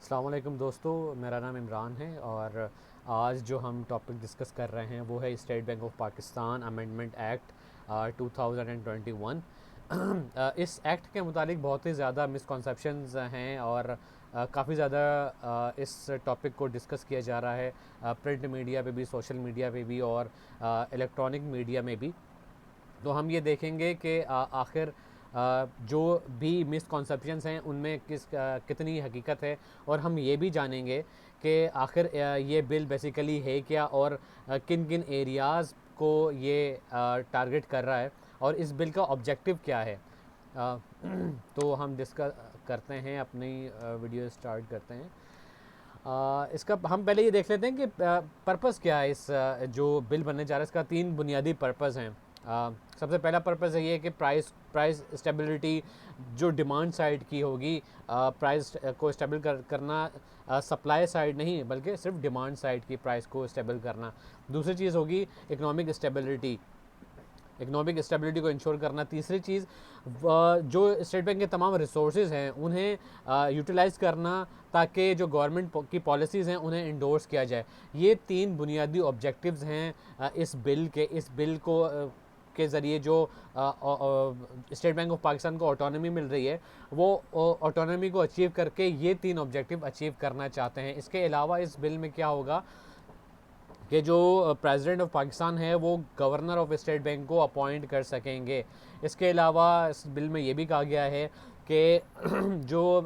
अस्सलाम वालेकुम दोस्तों, मेरा नाम इमरान है और आज जो हम टॉपिक डिस्कस कर रहे हैं वो है state Bank of Pakistan amendment act 2021। इस एक्ट के मुतालिक बहुत ही ज़्यादा मिसकॉन्सेप्शंस हैं और काफ़ी ज़्यादा इस टॉपिक को डिस्कस किया जा रहा है प्रिंट मीडिया पे भी, सोशल मीडिया पे भी और इलेक्ट्रॉनिक मीडिया में भी। तो हम ये देखेंगे कि आखिर जो भी मिसकॉन्सेप्शंस हैं उनमें कितनी हकीकत है, और हम ये भी जानेंगे कि आखिर ये बिल बेसिकली है क्या और किन किन एरियाज़ को ये टारगेट कर रहा है और इस बिल का ऑब्जेक्टिव क्या है। अ, तो हम डिस्कस करते हैं, अपनी वीडियो स्टार्ट करते हैं। इसका हम पहले ये देख लेते हैं कि पर्पस क्या है। इस जो बिल बनने जा रहा है इसका तीन बुनियादी पर्पस हैं। सबसे पहला पर्पस ये है कि प्राइस प्राइस स्टेबिलिटी जो डिमांड साइड की होगी, प्राइस को स्टेबल करना सप्लाई साइड नहीं बल्कि सिर्फ डिमांड साइड की प्राइस को स्टेबल करना। दूसरी चीज़ होगी इकोनॉमिक स्टेबिलिटी को इंश्योर करना। तीसरी चीज़ जो स्टेट बैंक के तमाम रिसोर्सेज हैं उन्हें यूटिलाइज़ करना ताकि जो गवर्नमेंट की पॉलिसीज़ हैं उन्हें इंडोर्स किया जाए। ये तीन बुनियादी ऑब्जेक्टिव्स हैं इस बिल को के ज़रिए जो स्टेट बैंक ऑफ पाकिस्तान को ऑटोनॉमी मिल रही है वो ऑटोनॉमी को अचीव करके ये तीन ऑब्जेक्टिव अचीव करना चाहते हैं। इसके अलावा इस बिल में क्या होगा कि जो प्रेसिडेंट ऑफ पाकिस्तान है वो गवर्नर ऑफ स्टेट बैंक को अपॉइंट कर सकेंगे। इसके अलावा इस बिल में ये भी कहा गया है कि जो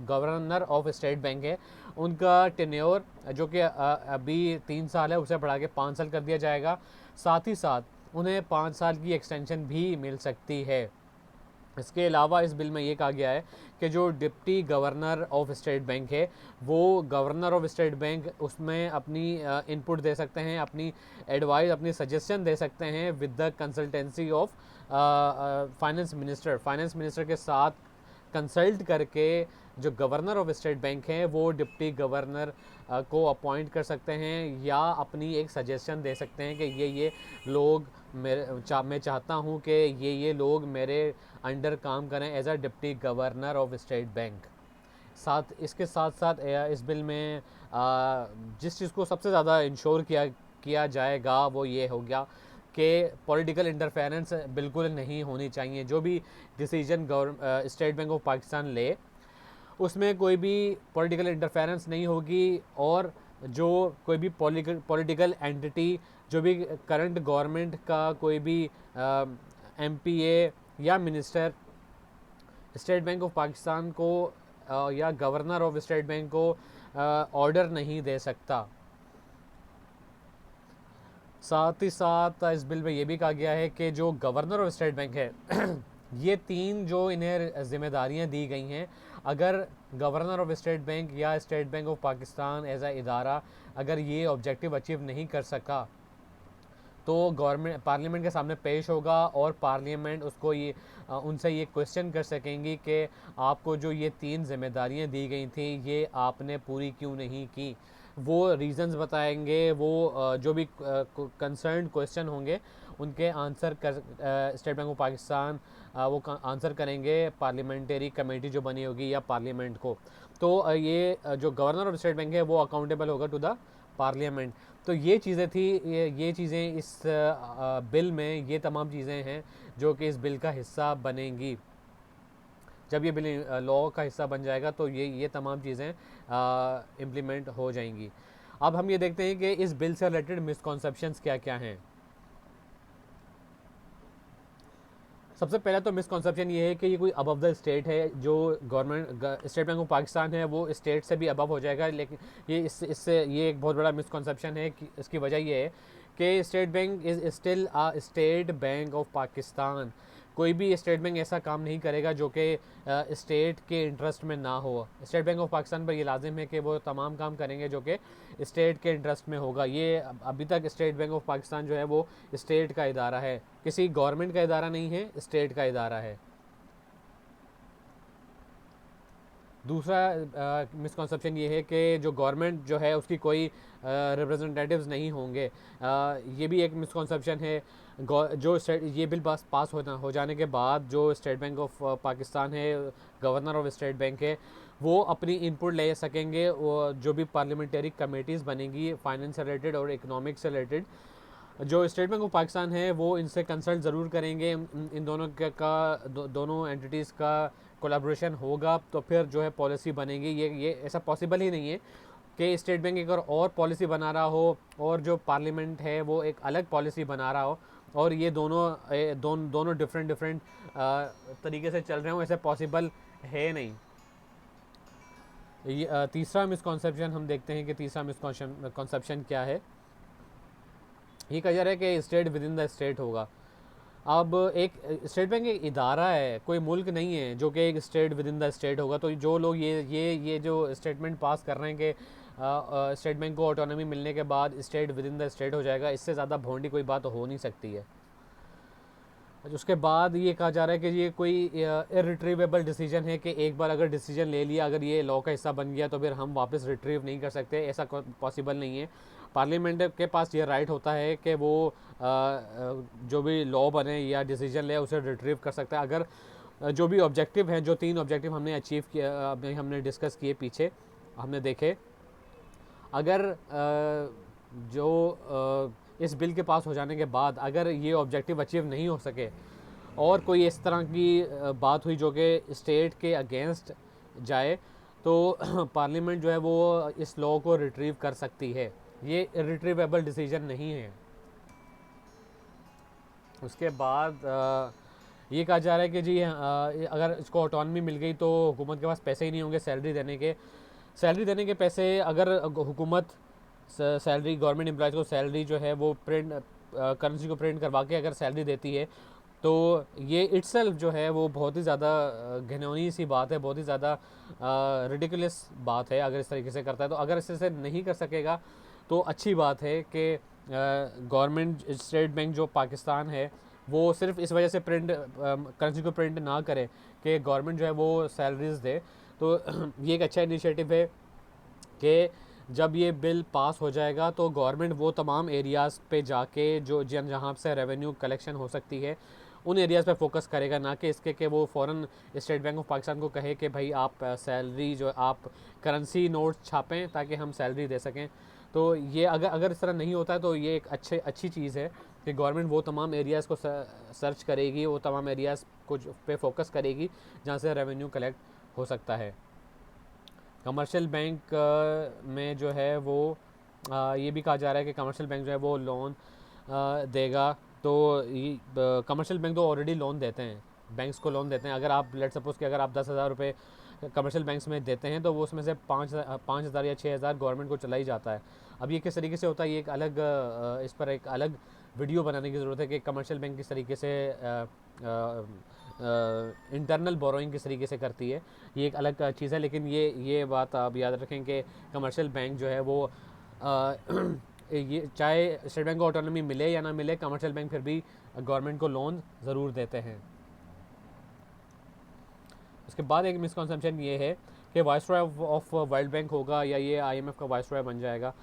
गवर्नर ऑफ स्टेट बैंक है उनका टेन्योर जो कि अभी 3 साल है उसे बढ़ा के 5 साल कर दिया जाएगा। साथ ही साथ उन्हें 5 साल की एक्सटेंशन भी मिल सकती है। इसके अलावा इस बिल में ये कहा गया है कि जो deputy governor of State bank है वो गवर्नर ऑफ स्टेट बैंक उसमें अपनी इनपुट दे सकते हैं, अपनी एडवाइस, अपनी सजेशन दे सकते हैं with the consultancy of finance minister के साथ कंसल्ट करके जो गवर्नर ऑफ स्टेट बैंक हैं वो डिप्टी गवर्नर को अपॉइंट कर सकते हैं या अपनी एक सजेशन दे सकते हैं कि ये लोग मैं चाहता हूँ कि ये लोग मेरे अंडर काम करें as a deputy governor of State Bank. इसके साथ साथ इस बिल में जिस चीज़ को सबसे ज़्यादा इंश्योर किया जाएगा वो ये हो गया कि पॉलिटिकल इंटरफेरेंस बिल्कुल नहीं होनी चाहिए। जो भी decision state Bank of Pakistan ले उसमें कोई भी पॉलिटिकल इंटरफेरेंस नहीं होगी, और जो कोई भी पॉलिटिकल एंटिटी, जो भी करंट गवर्नमेंट का कोई भी एमपीए या minister state Bank of Pakistan को या गवर्नर ऑफ स्टेट बैंक को ऑर्डर नहीं दे सकता। साथ ही साथ इस बिल में ये भी कहा गया है कि जो गवर्नर ऑफ स्टेट बैंक है ये तीन जो इन्हें जिम्मेदारियां दी गई हैं, अगर गवर्नर ऑफ स्टेट बैंक या State Bank of Pakistan as a इदारा अगर ये ऑब्जेक्टिव अचीव नहीं कर सका तो गवर्नमेंट पार्लियामेंट के सामने पेश होगा और पार्लियामेंट उसको उनसे ये क्वेश्चन कर सकेंगी कि आपको जो ये तीन जिम्मेदारियां दी गई थी ये आपने पूरी क्यों नहीं की। वो रीजंस बताएंगे, वो जो भी कंसर्न क्वेश्चन होंगे उनके आंसर कर स्टेट बैंक ऑफ पाकिस्तान वो आंसर करेंगे पार्लियामेंट्री कमेटी जो बनी होगी या पार्लियामेंट को। तो ये जो गवर्नर ऑफ स्टेट बैंक है वो अकाउंटेबल होगा टू द पार्लियामेंट। तो ये चीज़ें थी, ये चीज़ें इस बिल में, ये तमाम चीज़ें हैं जो कि इस बिल का हिस्सा बनेंगी। जब ये बिल लॉ का हिस्सा बन जाएगा तो ये तमाम चीज़ें इम्प्लीमेंट हो जाएंगी। अब हम ये देखते हैं कि इस बिल से रिलेटेड मिसकॉन्सेप्शंस क्या क्या हैं। सबसे पहला तो मिसकॉन्सेप्शन ये है कि ये कोई अबव द स्टेट है। जो government state Bank of Pakistan है वो स्टेट से भी अबव हो जाएगा, लेकिन इससे ये एक बहुत बड़ा मिसकॉन्सेप्शन है कि इसकी वजह ये है कि state bank is still a state Bank of Pakistan. कोई भी स्टेट बैंक ऐसा काम नहीं करेगा जो कि स्टेट के इंटरेस्ट में ना हो। स्टेट बैंक ऑफ पाकिस्तान पर ये लाजिम है कि वो तमाम काम करेंगे जो कि स्टेट के इंटरेस्ट में होगा। ये अभी तक स्टेट बैंक ऑफ पाकिस्तान जो है वो स्टेट का इदारा है, किसी गवर्नमेंट का इदारा नहीं है, स्टेट का इदारा है। दूसरा मिसकॉन्सेप्शन ये है कि जो गवर्नमेंट जो है उसकी कोई रिप्रेजेंटेटिव्स नहीं होंगे। ये भी एक मिसकॉन्सेप्शन है। ये बिल पास हो जाने के बाद जो स्टेट बैंक ऑफ पाकिस्तान है, गवर्नर ऑफ स्टेट बैंक है, वो अपनी इनपुट ले सकेंगे। वो जो भी पार्लियामेंट्री कमेटीज़ बनेंगी फाइनेंस से रिलेटेड और इकोनॉमिक्स से रिलेटेड, जो स्टेट बैंक ऑफ पाकिस्तान है वो इनसे कंसल्ट ज़रूर करेंगे। इन दोनों दोनों एंटिटीज़ का कोलैबोरेशन होगा तो फिर जो है पॉलिसी बनेगी। ये ऐसा पॉसिबल ही नहीं है कि स्टेट बैंक एक और पॉलिसी बना रहा हो और जो पार्लियामेंट है वो एक अलग पॉलिसी बना रहा हो और ये दोनों डिफरेंट तरीके से चल रहे हों। ऐसे पॉसिबल है नहीं। ये तीसरा मिसकॉन्सेप्शन हम देखते हैं कि तीसरा मिसकॉन्सेप्शन क्या है। ये कहा जा रहा है कि state with in the state होगा। अब एक स्टेट बैंक एक इदारा है, कोई मुल्क नहीं है जो कि एक state with in the state होगा। तो जो लोग ये जो स्टेटमेंट पास कर रहे हैं कि स्टेट बैंक को ऑटोनॉमी मिलने के बाद state with in the state हो जाएगा, इससे ज़्यादा भोंडी कोई बात हो नहीं सकती है। उसके बाद ये कहा जा रहा है कि ये कोई इरिट्रीवेबल डिसीजन है कि एक बार अगर डिसीजन ले लिया, अगर ये लॉ का हिस्सा बन गया तो फिर हम वापस रिट्रीव नहीं कर सकते। ऐसा पॉसिबल नहीं है। पार्लियामेंट के पास ये राइट होता है कि वो जो भी लॉ बने या डिसीजन ले उसे रिट्रीव कर सकता है। अगर जो भी ऑब्जेक्टिव हैं, जो 3 ऑब्जेक्टिव हमने अचीव किया, हमने डिस्कस किए पीछे हमने देखे, अगर इस बिल के पास हो जाने के बाद अगर ये ऑब्जेक्टिव अचीव नहीं हो सके और कोई इस तरह की बात हुई जो कि स्टेट के अगेंस्ट जाए, तो पार्लियामेंट जो है वो इस लॉ को रिट्रीव कर सकती है। ये रिट्रीवेबल डिसीजन नहीं है। उसके बाद ये कहा जा रहा है कि जी अगर इसको ऑटोनॉमी मिल गई तो हुकूमत के पास पैसे ही नहीं होंगे सैलरी देने के पैसे। अगर हुकूमत सैलरी गवर्नमेंट एम्प्लॉयज़ को सैलरी जो है वो प्रिंट करेंसी को प्रिंट करवा के अगर सैलरी देती है तो ये इट्सेल्फ जो है वो बहुत ही ज़्यादा घिनौनी सी बात है, बहुत ही ज़्यादा रिडिकुलस बात है अगर इस तरीके से करता है। तो अगर इससे नहीं कर सकेगा तो अच्छी बात है कि गवर्नमेंट स्टेट बैंक जो पाकिस्तान है वो सिर्फ इस वजह से करेंसी को प्रिंट ना करे कि गवर्नमेंट जो है वो सैलरीज दे। तो ये एक अच्छा इनिशिएटिव है कि जब ये बिल पास हो जाएगा तो गवर्नमेंट वो तमाम एरियाज़ पे जाके जो जहाँ से रेवेन्यू कलेक्शन हो सकती है उन एरियाज़ पे फोकस करेगा, ना कि इसके कि वो फ़ौरन स्टेट बैंक ऑफ पाकिस्तान को कहे कि भाई आप सैलरी जो आप करेंसी नोट छापें ताकि हम सैलरी दे सकें। तो ये अगर इस तरह नहीं होता है तो ये एक अच्छी चीज़ है कि गवर्नमेंट वो तमाम एरियाज़ को सर्च करेगी, वो तमाम एरियाज़ को पे फोकस करेगी जहाँ से रेवेन्यू कलेक्ट हो सकता है। कमर्शियल बैंक में जो है वो ये भी कहा जा रहा है कि कमर्शियल बैंक जो है वो लोन देगा। तो कमर्शियल बैंक तो ऑलरेडी लोन देते हैं, बैंक्स को लोन देते हैं। अगर आप लेट सपोज़ कि अगर आप 10,000 रुपये कमर्शियल बैंक्स में देते हैं तो वो उसमें से 5,000 या 6,000 गवर्नमेंट को चला ही जाता है। अब ये किस तरीके से होता है, ये एक अलग इस पर एक अलग वीडियो बनाने की ज़रूरत है कि कमर्शियल बैंक किस तरीके से इंटरनल बोरोइंग किस तरीके से करती है। ये एक अलग चीज़ है, लेकिन ये बात आप याद रखें कि कमर्शियल बैंक जो है वो ये चाहे स्टेट बैंक को ऑटोनॉमी मिले या ना मिले, कमर्शियल बैंक फिर भी गवर्नमेंट को लोन ज़रूर देते हैं। उसके बाद एक मिसकॉन्सेप्शन ये है कि वाइसरॉय ऑफ वर्ल्ड बैंक होगा या ये IMF का वाइसरॉय बन जाएगा।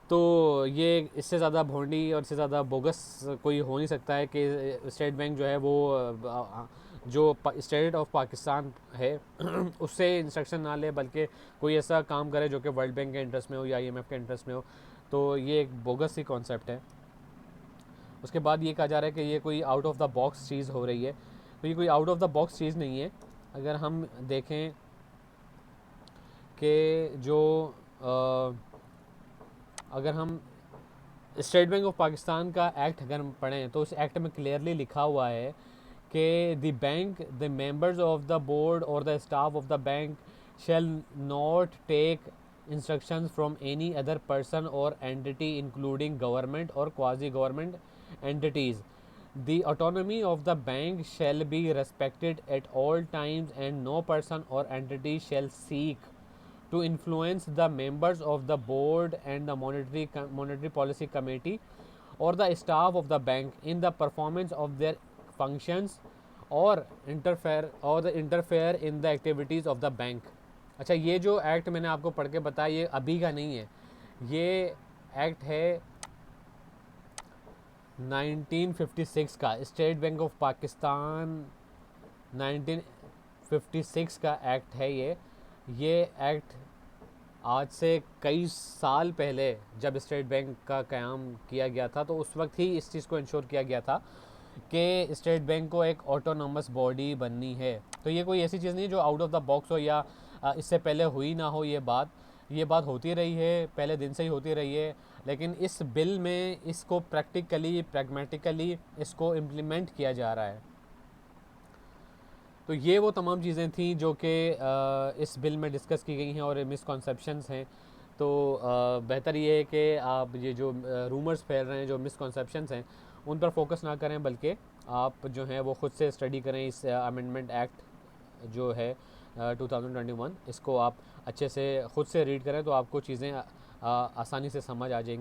तो ये इससे ज़्यादा भोंडी और इससे ज़्यादा बोगस कोई हो नहीं सकता है कि स्टेट बैंक जो है वो जो स्टेट ऑफ पाकिस्तान है उससे इंस्ट्रक्शन ना ले, बल्कि कोई ऐसा काम करे जो कि वर्ल्ड बैंक के इंटरेस्ट में हो या IMF के इंटरेस्ट में हो। तो ये एक बोगस ही कॉन्सेप्ट है। उसके बाद ये कहा जा रहा है कि ये कोई आउट ऑफ द बॉक्स चीज़ हो रही है। तो ये कोई आउट ऑफ द बॉक्स चीज़ नहीं है। अगर हम देखें कि जो अगर हम स्टेट बैंक ऑफ पाकिस्तान का एक्ट अगर हम पढ़ें तो उस एक्ट में क्लियरली लिखा हुआ है कि the members of the board or the staff of the bank shall not take instructions from any other person or entity including government or quasi government entities. The autonomy of the bank shall be respected at all times and no person or entity shall seek to influence the members of the board and the monetary policy committee or the staff of the bank in the performance of their functions or interfere in the activities of the bank. अच्छा, ये जो act मैंने आपको पढ़ के बताया ये अभी का नहीं है, ये एक्ट है 1956 का। स्टेट बैंक ऑफ पाकिस्तान 1956 का एक्ट है ये। ये एक्ट आज से कई साल पहले जब स्टेट बैंक का क़याम किया गया था तो उस वक्त ही इस चीज़ को इंश्योर किया गया था कि स्टेट बैंक को एक ऑटोनॉमस बॉडी बननी है। तो ये कोई ऐसी चीज़ नहीं है जो आउट ऑफ द बॉक्स हो या इससे पहले हुई ना हो। ये बात होती रही है, पहले दिन से ही होती रही है, लेकिन इस बिल में इसको प्रैक्टिकली प्रैग्मेटिकली इसको इम्प्लीमेंट किया जा रहा है। तो ये वो तमाम चीज़ें थी जो कि इस बिल में डिस्कस की गई हैं और मिसकॉन्सेप्शंस हैं। तो बेहतर ये है कि आप ये जो रूमर्स फैल रहे हैं, जो मिसकॉन्सेप्शंस हैं, उन पर फोकस ना करें, बल्कि आप जो हैं वो ख़ुद से स्टडी करें। इस अमेंडमेंट एक्ट जो है 2021, इसको आप अच्छे से ख़ुद से रीड करें तो आपको चीज़ें आसानी से समझ आ जाएंगी।